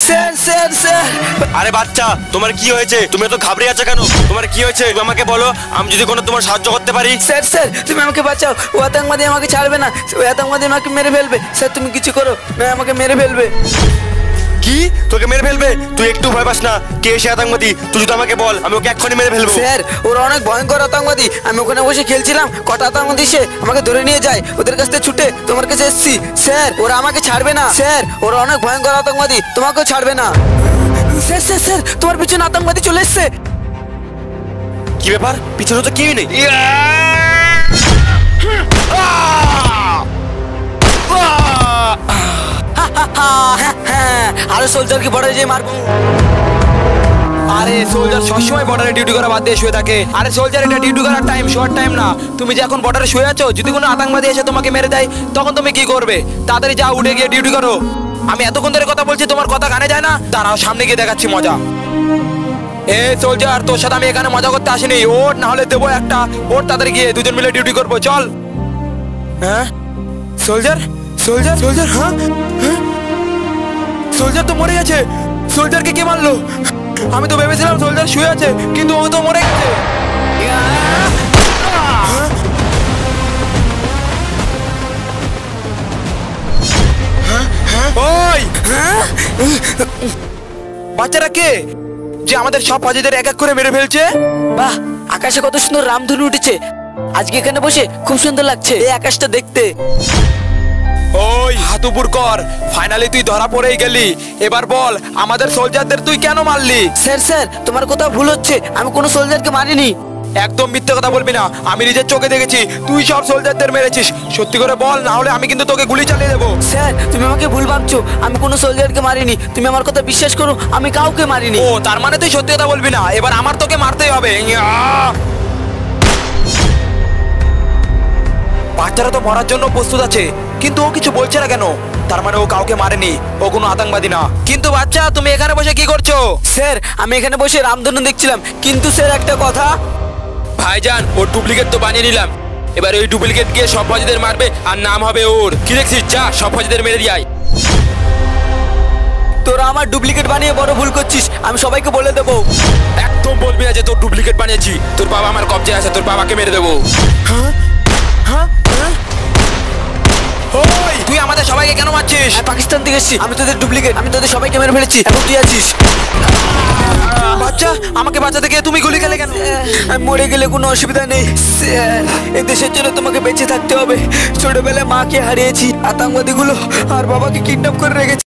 Sir sir sir. আরে বাচ্চা, তোমার কি হয়েছে? তুমি এত ঘাবড়ে আছো কেন? তোমার কি হয়েছে তুমি আমাকে বলো, আমি যদি কোনো তোমার সাহায্য করতে পারি। স্যার স্যার তুমি আমাকে বাঁচাও, ও আতঙ্কবাদী আমাকে ছাড়বে না, ও আতঙ্কবাদী আমাকে মেরে ফেলবে। স্যার তুমি কিছু করো, না আমাকে মেরে ফেলবে। কি তোকে মেরে ফেলবে? তুই একটু ভয় পাস না। কে সে আতঙ্কবাদী? তুই যদি আমাকে বল, আমি ওকে এক্ষুনি মেরে ফেলবো। স্যার ওরা অনেক ভয়ঙ্কর আতঙ্কবাদী, আমি ওখানে বসে খেলছিলাম, কটা আতঙ্কবাদী সে আমাকে ধরে নিয়ে যায়, ওদের কাছ থেকে ছুটে তোমার কাছে এসেছি। স্যার ওরা আমাকে ছাড়বে না, স্যার ওরা অনেক ভয়ঙ্কর আতঙ্কবাদী, তোমাকেও ছাড়বে না। স্যার স্যার স্যার তোমার পিছনে আতঙ্কবাদী চলে এসছে। কি ব্যাপার? পিছনে তো কেউই নেই। আরে সোলজারকে বর্ডারে যেয়ে মারবো। আরে সোলজার সবসময় বর্ডারে ডিউটি করা বাদ দিয়ে শুয়ে থাকে। আরে সোলজার, এটা ডিউটি করার টাইম, শর্ট টাইম না। তুমি যে এখন বর্ডারে শুয়ে আছো, যদি কোনো আতঙ্কবাদী এসে তোমাকে মেরে দেয় তখন তুমি কি করবে? তাড়াতাড়ি যা, উঠে গিয়ে ডিউটি করো। আমি এতক্ষণ ধরে কথা বলছি, তোমার কথা কানে যায় না? দাঁড়াও, সামনে গিয়ে দেখাচ্ছি মজা। এ সোলজার, তোর সাথে আমি এখানে মজা করতে আসিনি। ওর না হলে দেবো একটা। ওর তাড়াতাড়ি গিয়ে দুজন মিলে ডিউটি করবো, চল। হ্যাঁ সোলজার, সোলজার, সোলজার, হ্যাঁ হ্যাঁ সোলজার তো মরে গেছে। সোলজারকে কে মারলো? আমি তো ভেবেছিলাম সোলজার শুয়ে আছে, কিন্তু ও তো মরে গেছে। ওই বাচ্চারা কে যে আমাদের সব ফাজিদের এক এক করে মেরে ফেলছে? বাহ, আকাশে কত সুন্দর রামধনু উঠেছে। আজকে এখানে বসে খুব সুন্দর লাগছে এই আকাশটা দেখতে। ওই হাত উপর কর, ফাইনালি তুই ধরা পড়েই গেলি। এবার বল, আমাদের সোলজারদের তুই কেন মারলি? স্যার স্যার তোমার কোথাও ভুল হচ্ছে, আমি কোনো সোলজারকে মারিনি। একদম মিথ্যে কথা বলবি না, আমি নিজের চোখে দেখেছি তুই সব সোলজারদের মেরেছিস। সত্যি করে বল, না হলে আমি কিন্তু তোকে গুলি চালিয়ে দেবো। স্যার তুমি আমাকে ভুল ভাবছো, আমি কোনো সোলজারকে মারিনি, তুমি আমার কথা বিশ্বাস করো, আমি কাউকে মারিনি। ও তার মানে তুই সত্যি কথা বলবি না? এবার আমার তোকে মারতেই হবে। বাচ্চারা তো মরার জন্য প্রস্তুত আছে, কিন্তু ও কিছু বলছে না কেন? তার মানে ও কাউকে মারেনি, ও কোনো আতঙ্কবাদী না। কিন্তু বাচ্চা, তুমি এখানে বসে কি করছো? স্যার আমি এখানে বসে রামধনু দেখছিলাম, কিন্তু স্যার একটা কথা। ভাইজান, ওর ডুপ্লিকেট তো বানিয়ে নিলাম, এবার ওই ডুপ্লিকেট গিয়ে সব ফাজিদের মারবে আর নাম হবে ওর। কি দেখছিস? যা সব ফাজিদের মেরে দিয়ে আয়। তোরা আমার ডুপ্লিকেট বানিয়ে বড় ভুল করছিস, আমি সবাইকে বলে দেবো। একদম বলবি না যে তোর ডুপ্লিকেট বানিয়েছি। তোর বাবা আমার কবজে আছে, তোর বাবাকে মেরে দেবো। ওই তুই আমাদের সবাইকে কেন মারছিস? পাকিস্তান থেকে এসেছি, আমি তোদের ডুপ্লিকেট, আমি তোদের সবাইকে মেরে ফেলেছি, এখন তুই আছিস। বাচ্চা, আমাকে বাঁচাতে গিয়ে তুমি গুলি খেলে কেন? আমি মরে গেলে কোনো অসুবিধা নেই স্যার, এই দেশের জন্য তোমাকে বেঁচে থাকতে হবে। ছোটবেলায় মাকে হারিয়েছি আতঙ্কবাদীগুলো, আর বাবাকে কিডন্যাপ করে রেখেছি।